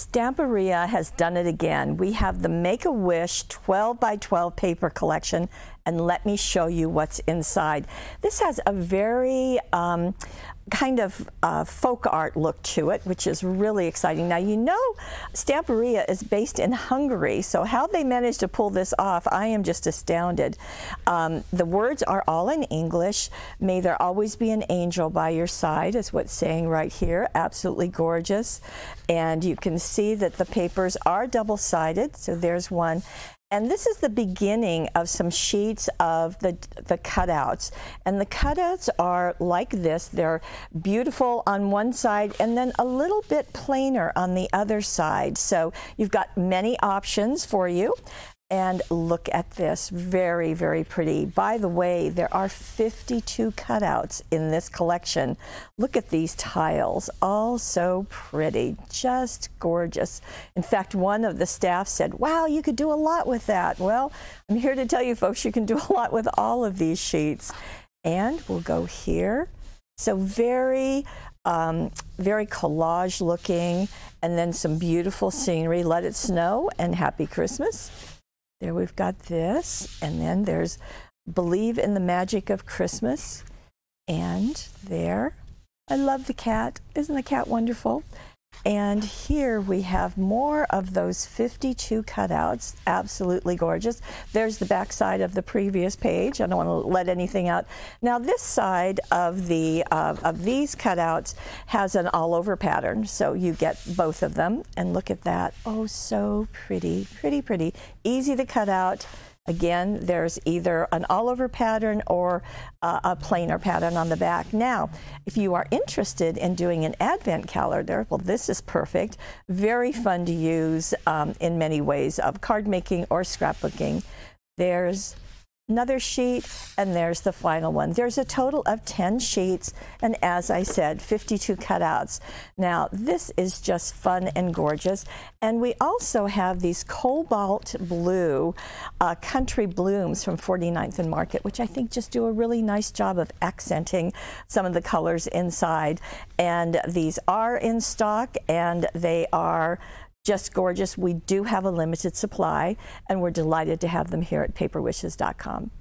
Stamperia has done it again. We have the Make-A-Wish 12 by 12 paper collection, and let me show you what's inside. This has a very kind of folk art look to it, which is really exciting. Now, you know, Stamperia is based in Hungary, so how they managed to pull this off, I am just astounded. The words are all in English. May there always be an angel by your side is what's saying right here. Absolutely gorgeous. And you can see that the papers are double-sided, so there's one. And this is the beginning of some sheets of the cutouts. And the cutouts are like this. They're beautiful on one side and then a little bit plainer on the other side. So you've got many options for you. And look at this, very, very pretty. By the way, there are 52 cutouts in this collection. Look at these tiles, all so pretty, just gorgeous. In fact, one of the staff said, wow, you could do a lot with that. Well, I'm here to tell you folks, you can do a lot with all of these sheets. And we'll go here. So very collage looking, and then some beautiful scenery. Let it snow and happy Christmas. There we've got this, and then there's Believe in the Magic of Christmas. And there, I love the cat. Isn't the cat wonderful? And here we have more of those 52 cutouts, absolutely gorgeous. There's the back side of the previous page. I don't want to let anything out. Now this side of the of these cutouts has an all-over pattern, so you get both of them. And look at that. Oh, so pretty, pretty, pretty. Easy to cut out. Again, there's either an all-over pattern or a plainer pattern on the back. Now, if you are interested in doing an advent calendar, well, this is perfect. Very fun to use in many ways of card making or scrapbooking. There's another sheet, and there's the final one. There's a total of 10 sheets, and as I said, 52 cutouts. Now, this is just fun and gorgeous. And we also have these cobalt blue country blooms from 49th and Market, which I think just do a really nice job of accenting some of the colors inside. And these are in stock, and they are just gorgeous. We do have a limited supply, and we're delighted to have them here at paperwishes.com.